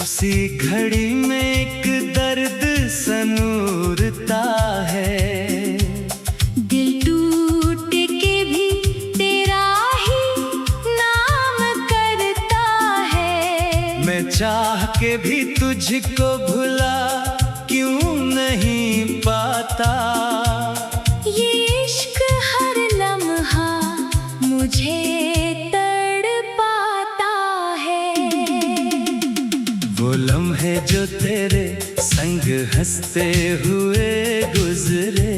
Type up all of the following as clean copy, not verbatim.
सी घड़ी में एक दर्द सनूरता है। दिल टूट के भी तेरा ही नाम करता है। मैं चाह के भी तुझको भुला क्यों नहीं पाता। ये इश्क हर लम्हा मुझे तड़पाता है। वो लम्हे जो तेरे संग हंसते हुए गुजरे,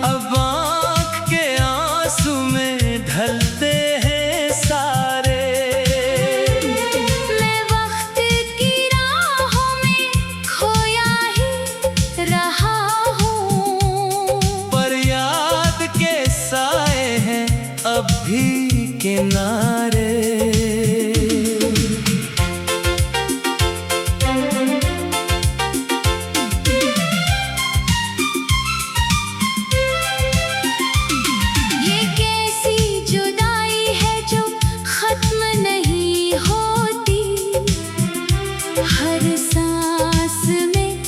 अब आँख के आंसू में ढलते हैं सारे। मैं वक्त की राहों में खोया ही रहा हूँ, पर याद के साए हैं अब भी किनारे। हर सांस में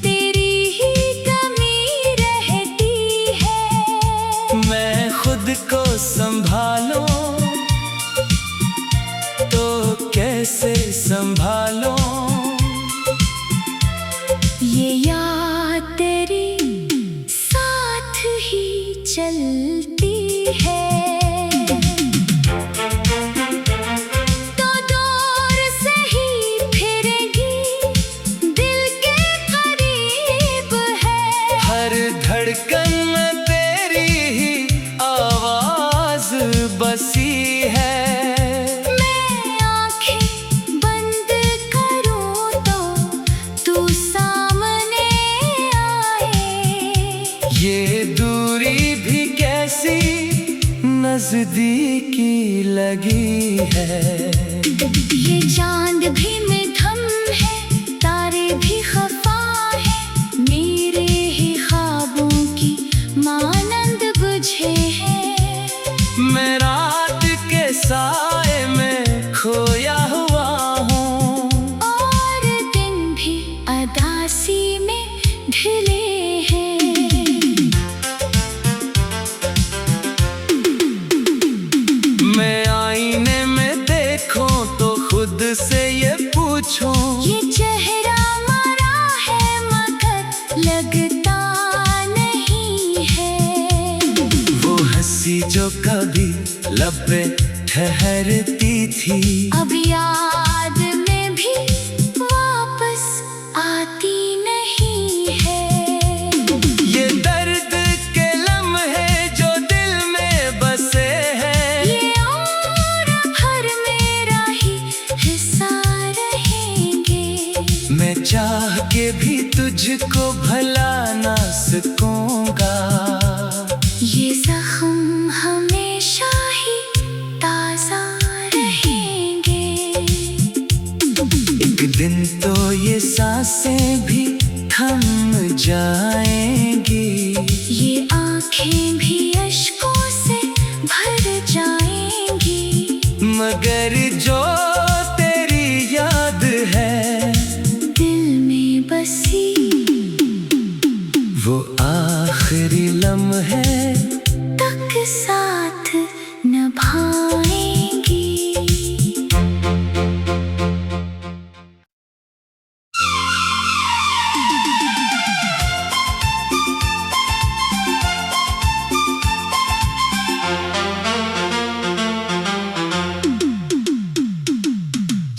तेरी ही कमी रहती है। मैं खुद को संभालूं तो कैसे संभालूं। ये याद तेरी साथ ही चलती है। धड़कन में तेरी ही आवाज बसी है। मैं आंखें बंद करूं तो तू सामने आए। ये दूरी भी कैसी नजदीकी लगी है। ये चांद भी मध्यम है, तारे भी खफा है, मेरे ही ख्वाबों की मानंद बुझे हैं। मैं रात के साए में खोया हुआ हूँ, और दिन भी अदासी में ढले हैं। मैं आईने में देखूं तो खुद से ये पूछूं, ये चेहरा मरा है मगर लगता नहीं है। वो हंसी जो कभी लब पे ठहरती थी, अब याद में भी वापस आती नहीं है। ये दर्द के लम्हे जो दिल में बसे हैं, ये उम्र भर मेरा ही हिस्सा रहेंगे। मैं चाह के भी तुझको भला ना सकूंगा। ये जख्म हमेशा ही ताजा रहेंगे। एक दिन तो ये सांसें भी थम जाएंगी, ये आंखें भी अश्कों से भर जाएंगी। मगर जो तेरी याद है दिल में बसी, वो आखिरी लम्हे तक साथ निभाएंगी।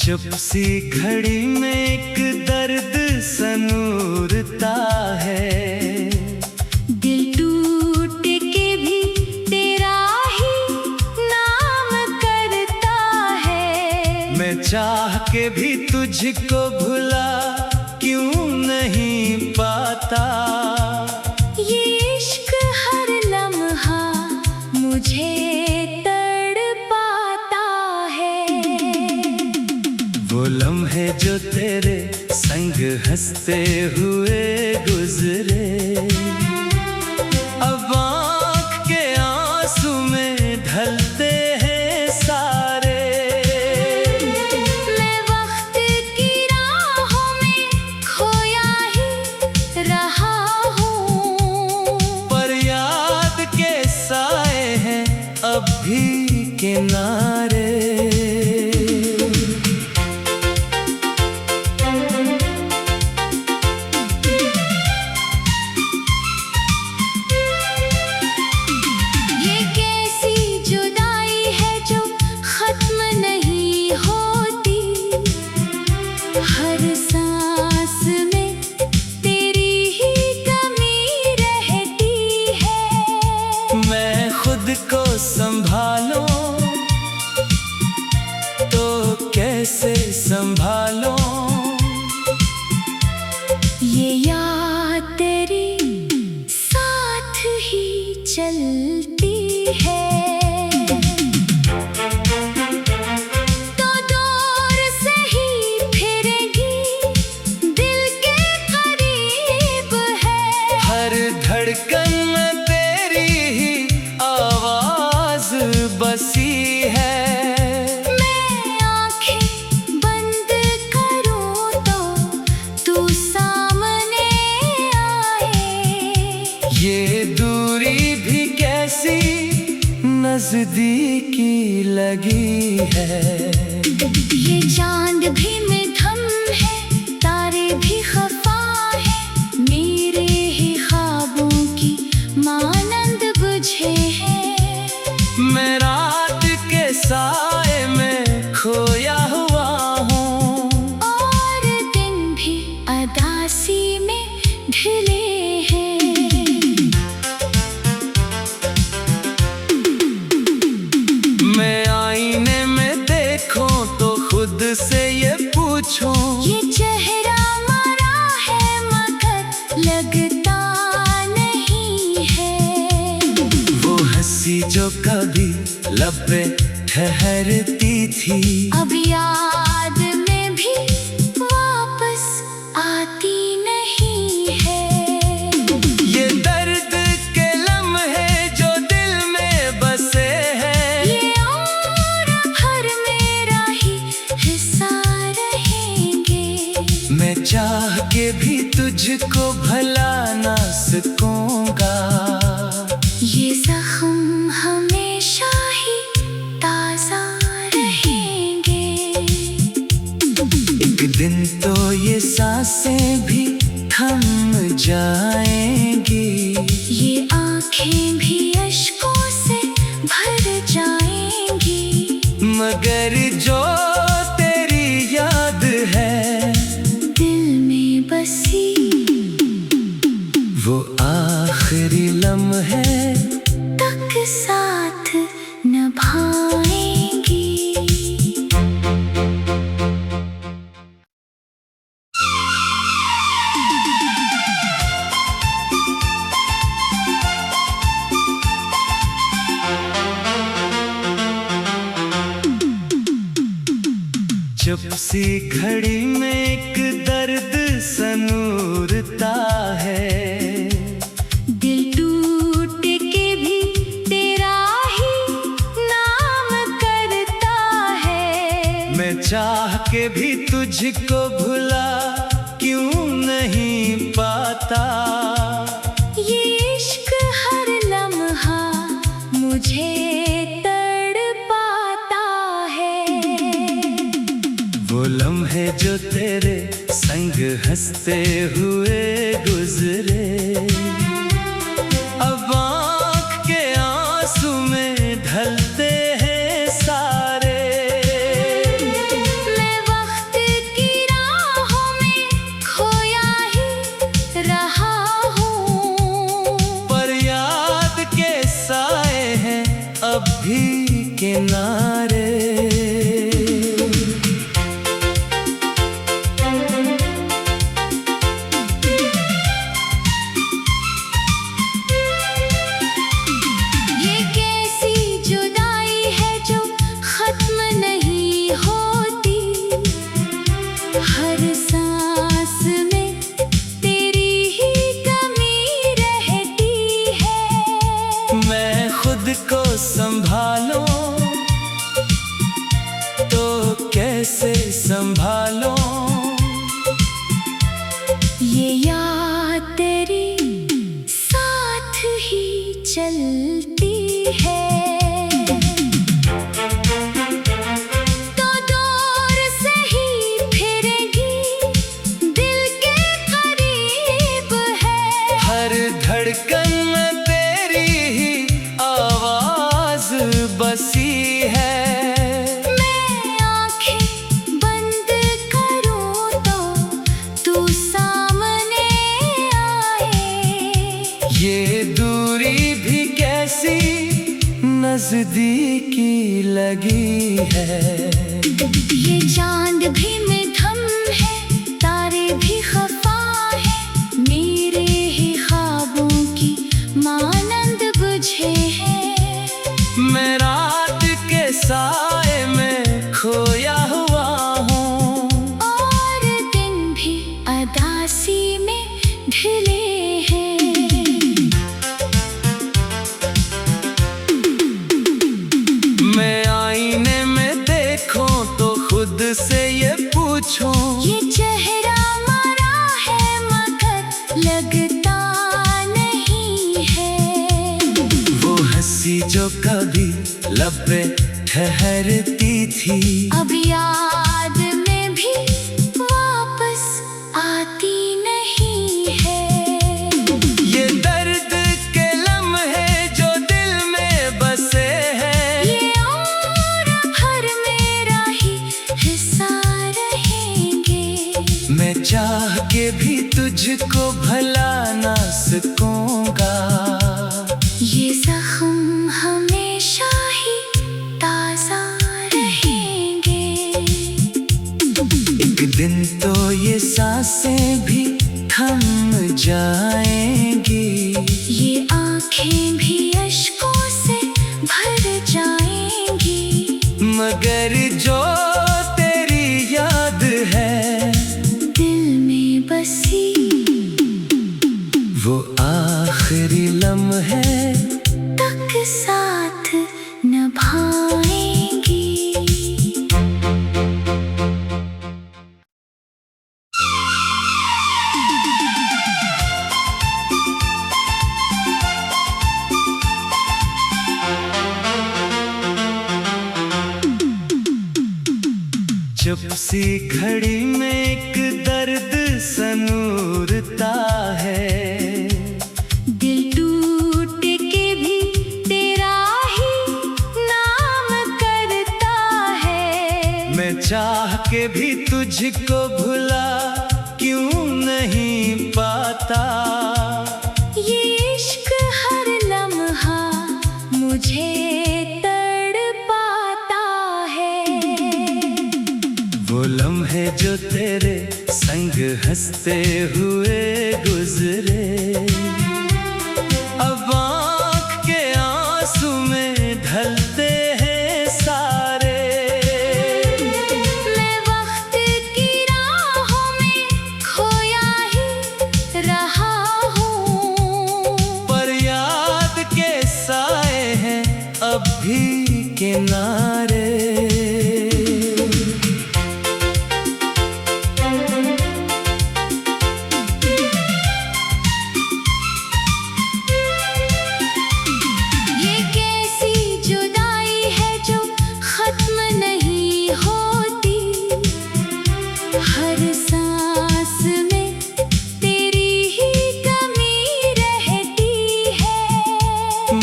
चुप सी घड़ी में एक दर्द सनूरता है। दिल टूट के भी तेरा ही नाम करता है। मैं चाह के भी तुझको भुला क्यों नहीं पाता। ये इश्क हर लम्हा मुझे तड़पाता है। वो लम्हे जो तेरे संग हंसते हुए गुजरे, अब आँख के आंसू में ढलते हैं सारे। मैं वक्त हर सांस में तेरी ही कमी रहती है। मैं खुद को संभालूं तो कैसे संभालूं? ये याद तेरी साथ ही चलती है। तो दूर से ही फिरेगी, दिल के करीब है। हर धड़कन में तेरी ही आवाज बसी है। मैं आंखें बंद करूं तो तू सामने आए। ये दूरी भी कैसी नजदीकी लगी है। ये चांद भी मध्यम है, तारे भी खफा है। मेरे ही ख्वाबों की मानंद बुझे हैं। मैं रात के साए में खोया हुआ हूँ, और दिन भी अदासी में ढले हैं। मैं आईने में देखूं तो खुद से ये पूछूं, ये चेहरा मरा है मगर लगता नहीं है। वो हंसी जो कभी लब पे ठहरती थी, अब याद में भी वापस आती नहीं है। ये दर्द के लम्हे जो दिल में बसे हैं, ये उम्र भर मेरा ही हिस्सा रहेंगे। मैं चाह के भी तुझको भला ना सकूंगा। ये जख्म हमेशा ही ताजा रहेंगे। एक दिन तो ये सांसें भी थम जाएंगी, ये आंखें भी अश्कों से भर जाएंगी। मगर जो तेरी याद है दिल में बसी, वो आखिरी लम्हे तक साथ निभाएंगी। चुप सी घड़ी में एक दर्द सनूरता है। दिल टूट के भी तेरा ही नाम करता है। मैं चाह के भी तुझको भुला क्यों नहीं पाता। ये इश्क हर लम्हा मुझे तड़पाता है। वो लम्हे जो तेरे संग हंसते हुए गुजरे, अब आँख के आंसू में ढलते हैं सारे। मैं वक्त की राहों में खोया ही रहा हूँ, पर याद के साए हैं अब भी किनारे। नजदीकी लगी है। ये चांद भी मध्यम है, तारे भी खफा है, मेरे ही ख्वाबों की मानंद बुझे हैं। मैं रात के साए में खोया हुआ हूँ, और दिन भी अदासी में ढले हैं। मैं आईने में देखूं तो खुद से ये पूछूं, ये चेहरा मरा है मगर लगता नहीं है। वो हंसी जो कभी लब पे ठहरती थी, अब याद में भी वापस आती नहीं है। ये दर्द के लम्हे जो दिल में बसे हैं, ये उम्र भर मेरा ही हिस्सा रहेंगे। मैं चाह के भी तुझको भला ना सकूंगा। ये जख्म हमेशा ही ताजा रहेंगे। एक दिन तो ये सांसें भी थम जाएंगी, ये आँखें भी अश्कों से भर जाएंगी। मगर जो तेरी याद है दिल में बसी, वो आखिरी लम्हे तक साथ निभाएंगी। चुप सी घड़ी में एक दर्द सनूरता है। दिल टूट के भी तेरा ही नाम करता है। मैं चाह के भी तुझको भुला क्यों नहीं पाता। ये इश्क हर लम्हा मुझे तड़पाता है। वो लम्हे जो तेरे संग हंसते हुए गुजरे, अब आँख के आंसू में ढलते हैं सारे। मैं वक्त की राहों में खोया ही रहा हूँ, पर याद के साए हैं अब भी किनारे। ये कैसी जुदाई है जो खत्म नहीं होती। हर सांस में तेरी ही कमी रहती है।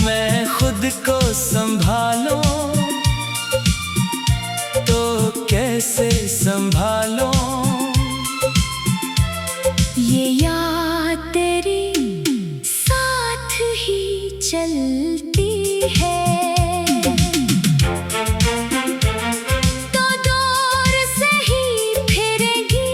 मैं खुद को संभालूं तो कैसे संभालूं। ये याद तेरी साथ ही चलती है, तो दूर से ही फिरेगी,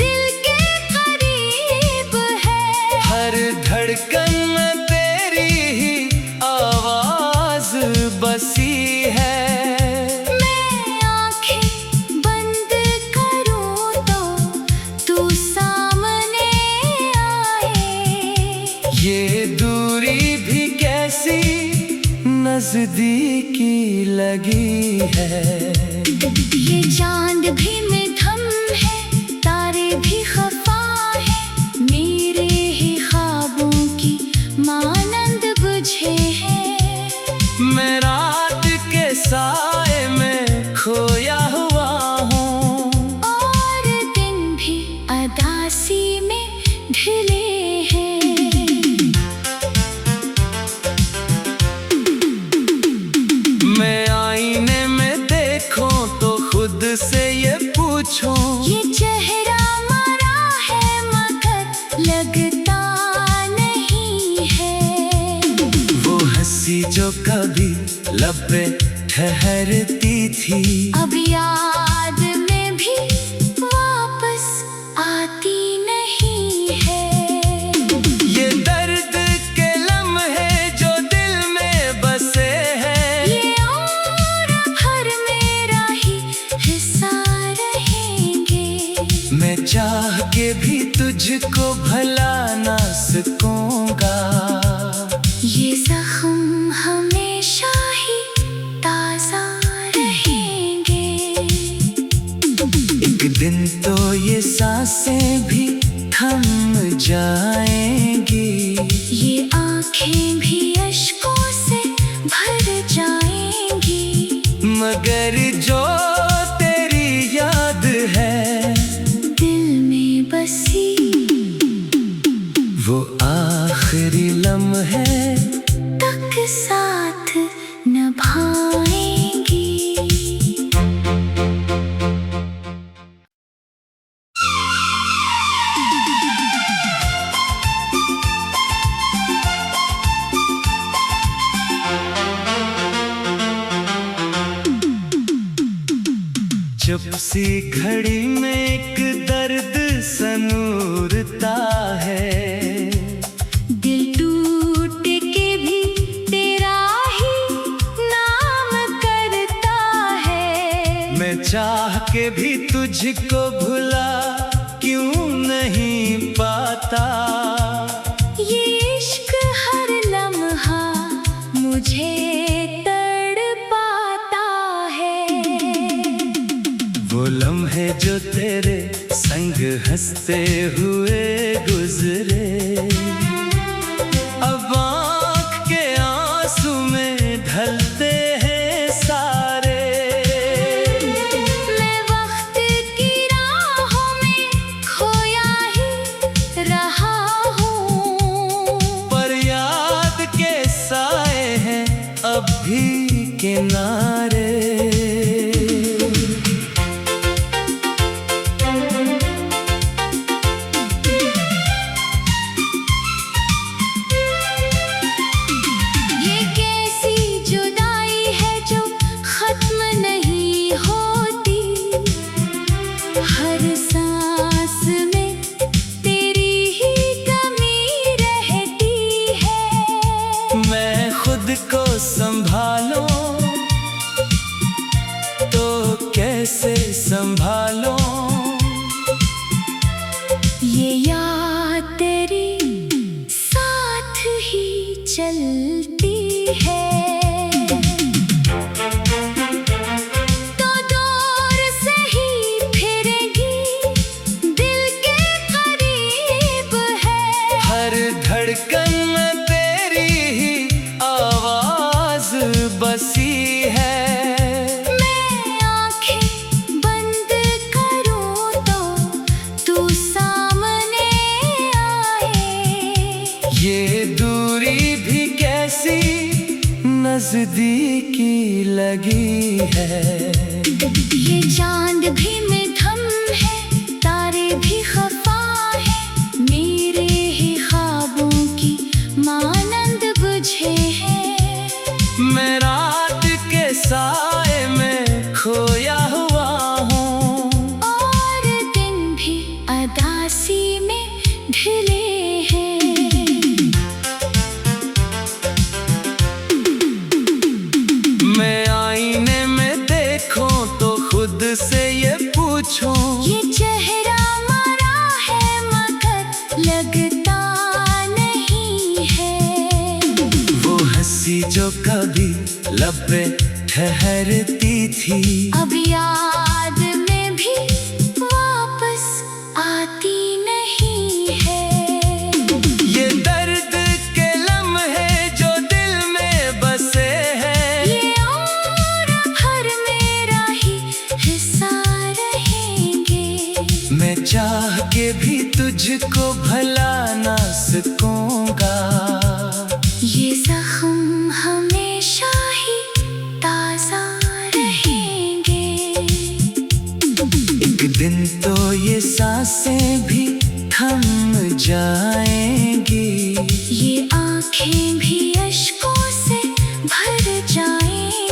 दिल के करीब है। हर धड़कन में तेरी ही आवाज बसी है। मैं आँखें बंद करूँ तो तू सामने आए। ये दूरी भी कैसी नजदीकी लगी है। ये चांद भी मध्यम है, तारे भी खफा है, मेरे ही ख्वाबों की मानंद बुझे हैं। मैं रात के साए में खोया हुआ हूँ, और दिन भी अदासी में ढले हैं। मैं आईने में देखूं तो खुद से ये पूछूं, लब पे ठहरती थी। अब याद में भी वापस आती नहीं है। ये दर्द के लम्हे जो दिल में बसे हैं, ये उम्र भर मेरा ही हिस्सा रहेंगे। मैं चाह के भी तुझको भला ना सकूंगा। ये जख्म हमेशा ही ताजा रहेंगे। एक दिन तो ये सांसें भी थम जाएंगी। ये आँखें भी अश्कों से भर जाएंगी। मगर जो तेरी याद है दिल में बसी, वो आखिरी लम्हे तक साथ निभाएंगी। चुप सी घड़ी में एक दर्द सनूरता है। दिल टूट के भी तेरा ही नाम करता है। मैं चाह के भी तुझको भुला क्यों नहीं पाता। ये इश्क हर लम्हा मुझे तड़पाता है। वो लम्हे जो तेरे संग हंसते हुए गुजरे, अब आँख के आंसू में ढलते हैं सारे। मैं वक्त की राहों में खोया ही रहा हूँ। पर याद के साए हैं अब भी किनारे। ये कैसी जुदाई है जो खत्म नहीं होती। हर सांस में तेरी ही कमी रहती है। मैं खुद को संभालूं तो कैसे संभालूं। ये याद तेरी साथ ही चलती है। तो दूर से ही फिरेगी, दिल के करीब है। हर धड़कन में तेरी ही आवाज बसी है। मैं आँखें बंद करूँ तो तू सामने आए। ये दूरी भी कैसी नजदीकी लगी है। ये चांद भी मध्यम है, तारे भी खफा है। मेरे ही ख्वाबों की मानंद बुझे हैं। मैं रात के साए में खोया हुआ हूँ। और दिन भी अदासी में ढले हैं। मैं आईने में देखूं तो खुद से ये पूछूं, ये चेहरा मरा है मगर लगता नहीं है। वो हंसी जो कभी लब पे ठहरती थी, अब याद में भी वापस आती नहीं है। ये दर्द के लम्हे जो दिल में बसे हैं, ये उम्र भर मेरा ही हिस्सा रहेंगे। मैं चाह के भी तुझको भला ना सकूंगा। ये जख्म हमेशा ही ताजा रहेंगे। एक दिन तो ये सांसें भी थम जाएंगी। ये आँखें भी अश्कों से भर जाएंगी।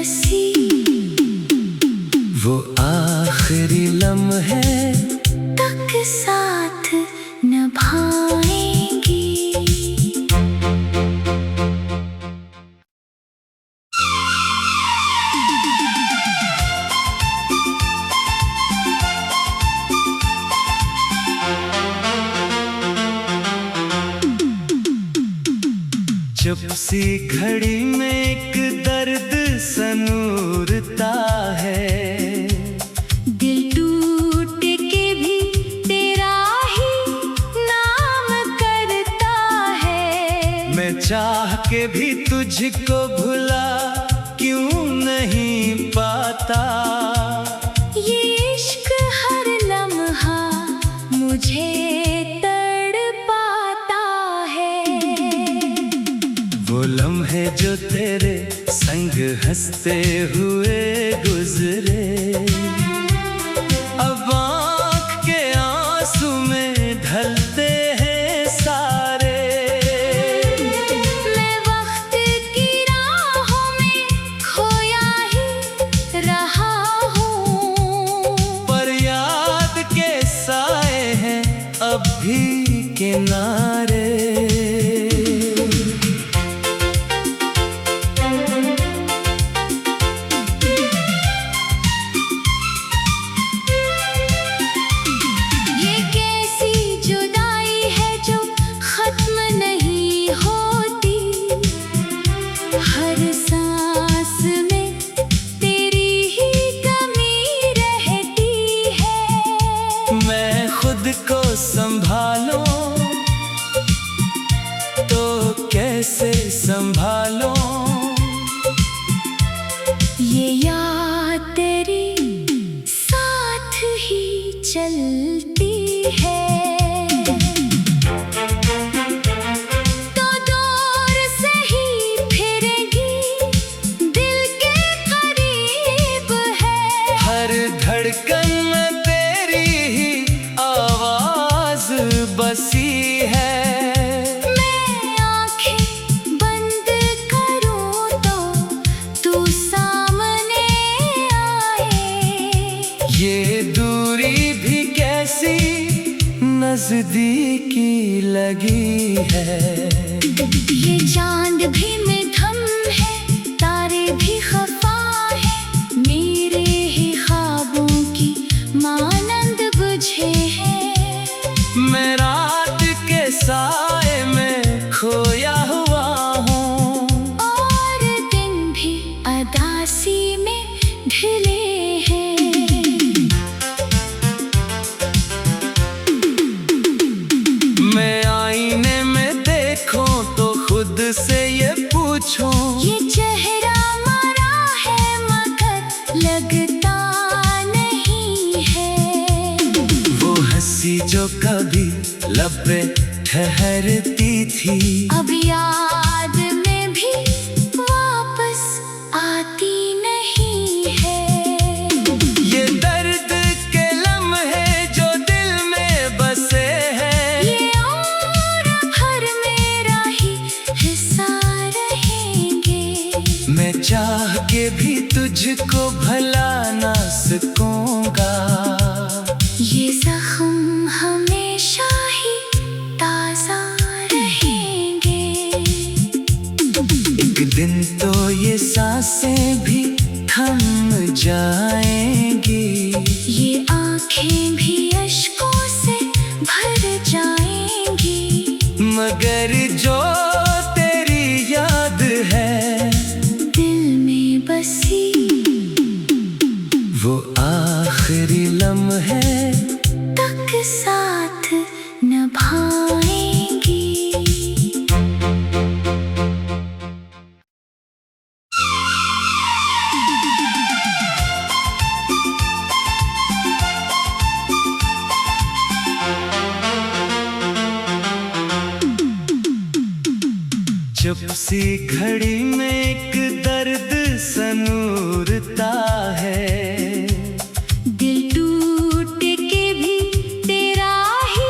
बसी। वो आखिरी लम्हे तक साथ निभाएंगी। चुप सी घड़ी में एक दर्द सनूरता है। दिल टूट के भी तेरा ही नाम करता है। मैं चाह के भी तुझको भुला क्यों नहीं पाता। ये इश्क हर लम्हा मुझे वो लम्हे जो तेरे संग हंसते हुए गुजरे, अब आँख के आंसू में ढलते हैं सारे। मैं वक्त की राहों में खोया ही रहा हूँ, पर याद के साए हैं अब भी किनारे। हर सांस में तेरी ही कमी रहती है। मैं खुद को संभालूं तो कैसे संभालूं। ये याद तेरी साथ ही चलती है। धड़कन में तेरी ही आवाज बसी है। मैं आंखें बंद करूं तो तू सामने आए। ये दूरी भी कैसी नजदीकी लगी है। ये चांद भी में थम है, तारे भी खफा है, मेरे ही ख्वाबों की मानंद बुझे हैं। मैं रात के साए में खोया हुआ हूँ, और दिन भी अदासी में ढले हैं। मैं आईने में देखूं तो खुद से ये पूछूं, ये चेहरा मरा है मगर लगता नहीं है। वो हंसी जो कभी लब पे ठहरती थी, अब याद में भी वापस आती नहीं है। ये दर्द के लम्हे जो दिल में बसे हैं, ये उम्र भर मेरा ही हिस्सा रहेंगे। मैं चाह के भी तुझको भला ना सकूंगा। ये जख्म हमेशा ही ताजा रहेंगे। एक दिन तो ये सांसें भी थम जाएंगी, ये आंखें भी अश्कों से भर जाएंगी। मगर जो तेरी याद है दिल में बसी, वो आखिरी लम्हे तक साथ निभाएंगी। चुप सी घड़ी में एक दर्द सनूरता है। दिल टूट के भी तेरा ही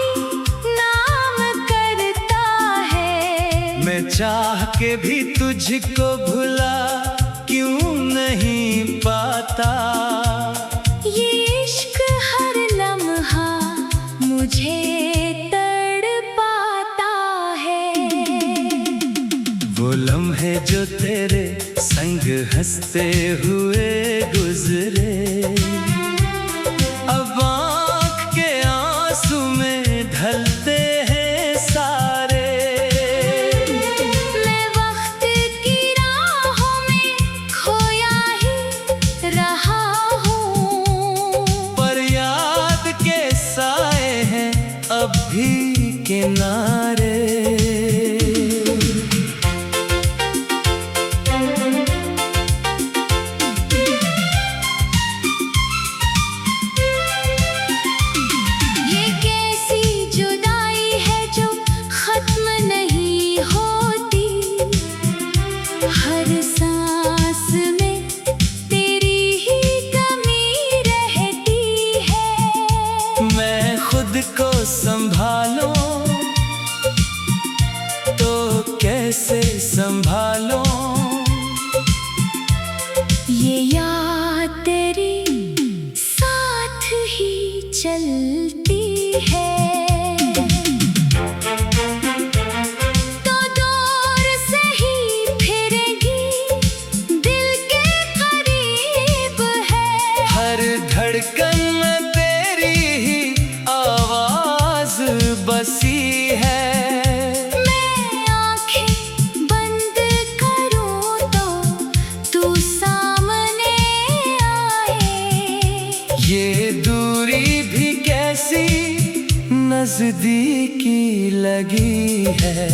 नाम करता है। मैं चाह के भी तुझको भुला क्यों नहीं पाता। ये इश्क हर लम्हा मुझे तड़पाता है। वो लम्हे जो तेरे संग हंसते हुए गुजरे, अब आँख के आंसू में ढलते हैं सारे। मैं वक्त की राहों में खोया ही रहा हूँ, पर याद के साए हैं अब भी किनारे। ये कैसी जुदाई है जो खत्म नहीं होती। हर सांस में तेरी ही कमी रहती है। मैं खुद को संभालूं तो कैसे संभालूं? ये याद तेरी साथ ही चलती है, तो दूर से ही फिरेगी, दिल के करीब है। हर धड़कन में तेरी ही आवाज बसी है। मैं आंखें बंद करूं तो तू सामने आए। ये दूरी भी कैसी नजदीकी लगी है।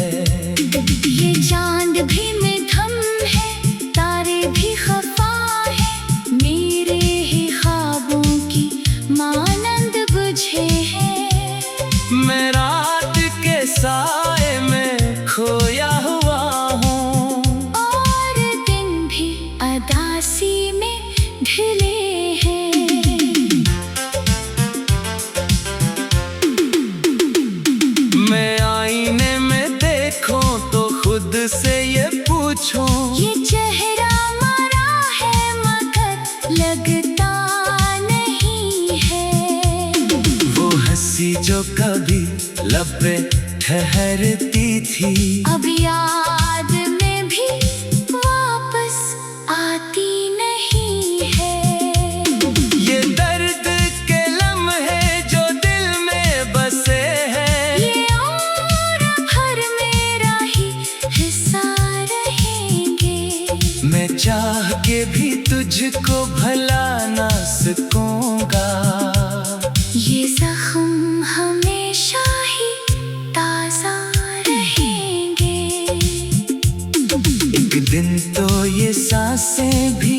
ये चांद भी मध्यम है, तारे भी खफा है, मेरे ही ख्वाबों की मानंद बुझे हैं। मैं रात के साए में खोया हुआ हूँ, और दिन भी अदासी में ढले हैं। मैं आईने में देखूं तो खुद से ये पूछूं, ये चेहरा मरा है मगर लगता नहीं है। वो हंसी जो कभी लब पे ठहरती थी, अब याद में भी वापस आती नहीं है। ये दर्द के लम्हे जो दिल में बसे हैं, ये उम्र भर मेरा ही हिस्सा रहेंगे। मैं चाह के भी तुझको भला ना सकूंगा। ये जख्म हमेशा ही ताजा रहेंगे। एक दिन तो ये सांसें भी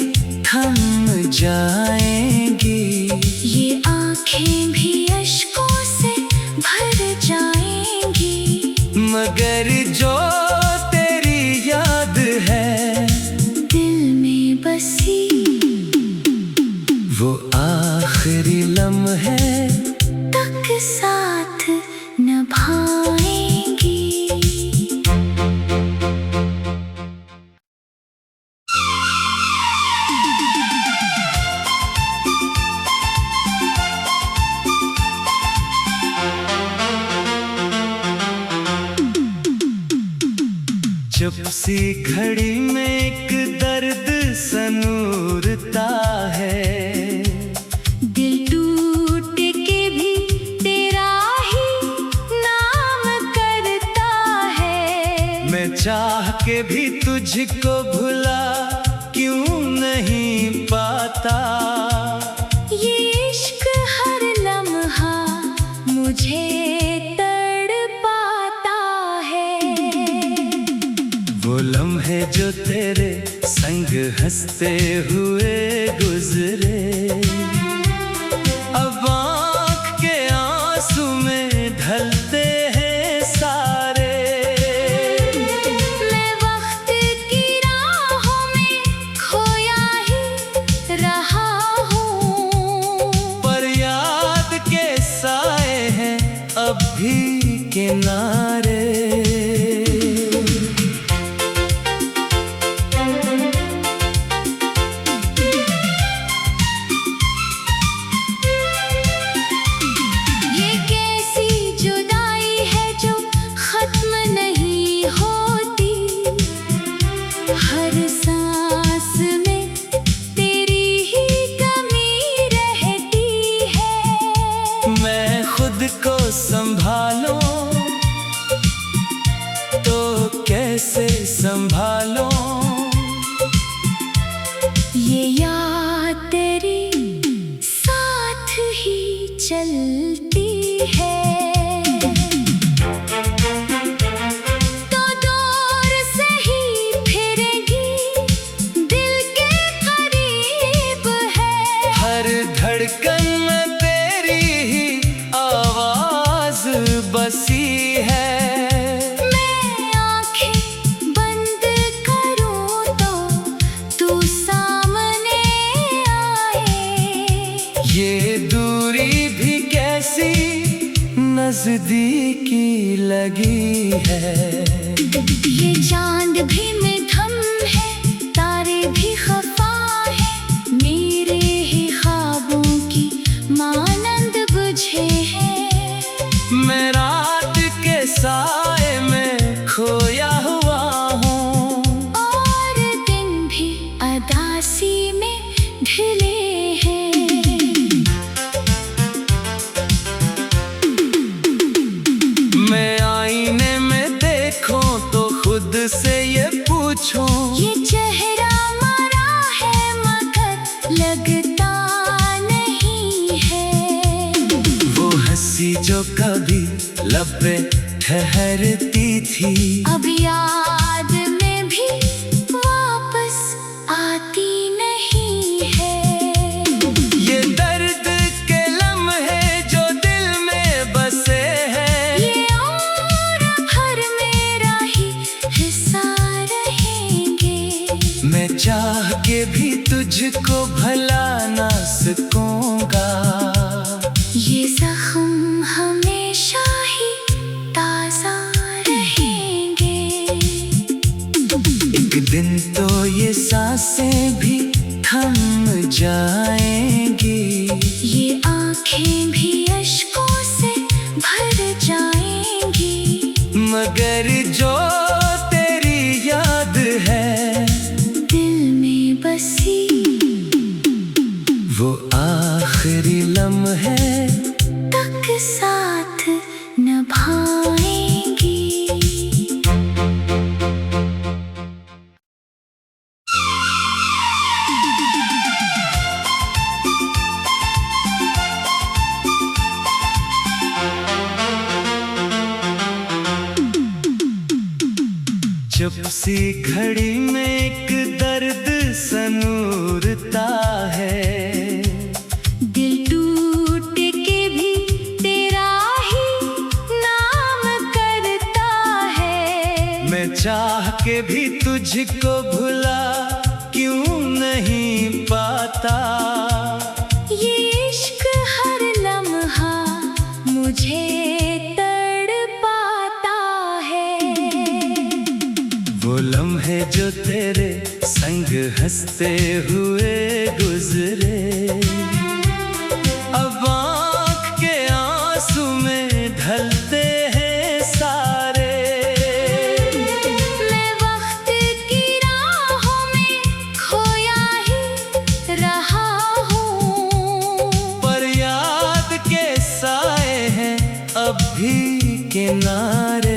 थम जाएंगी, ये आंखें भी अश्कों से भर जाएंगी। मगर जो तेरी याद है दिल में बसी, वो आखिरी लम्हे तक साथ निभाएंगी। चुप सी घड़ी में एक दर्द सनूरता है। दिल टूट के भी तेरा ही नाम करता है। मैं चाह के भी तुझको भुला क्यों नहीं पाता। ये इश्क हर लम्हा मुझे तड़पाता है। वो लम्हे जो तेरे संग हंसते हुए गुजरे, अब आँख के आंसू में ढलते हैं सारे। मैं वक्त की राहों में खोया ही रहा हूँ, पर याद के साए हैं अब भी किनारे। ये याद तेरी साथ ही चलती है। तो दूर से ही फिरेगी, दिल के करीब है। हर धड़कन में तेरी ही आवाज बसी है। मैं आंखें बंद करूं तो तू सामने आए। ये दूरी भी कैसी नजदीकी लगी है। ये चांद भी मध्यम है, तारे भी खफा है। मेरे ही ख्वाबों की मानंद बुझे हैं। मैं रात के साए में खोया हुआ हूँ, और दिन भी अदासी में ढले हैं। मैं आईने में देखूं तो खुद से ये पूछूं, ये चेहरा मरा है मगर लगता नहीं है। वो हंसी जो कभी लब पे ठहरती थी, अब याद में भी वापस आती नहीं है। ये दर्द के लम्हे जो दिल में बसे हैं, ये उम्र भर मेरा ही हिस्सा रहेंगे। मैं चाह के भी तुझको भला ना सकूंगा। ये जख्म हमेशा ही ताजा रहेंगे। एक दिन तो ये सांसें भी थम जाएंगी, ये आंखें भी अश्कों से भर जाएंगी। मगर जो तेरी याद है दिल में बसी, वो आखिरी लम्हे तक साथ निभाएंगी। चुप सी घड़ी में एक दर्द सनूरता है। दिल टूट के भी तेरा ही नाम करता है। मैं चाह के भी तुझको भुला क्यों नहीं पाता। ये इश्क हर लम्हा मुझे तड़पाता है। वो लम्हे जो तेरे संग हंसते हुए गुजरे, अब आँख के आंसू में ढलते हैं सारे। मैं वक्त की राहों में खोया ही रहा हूँ, पर याद के साए हैं अब भी किनारे।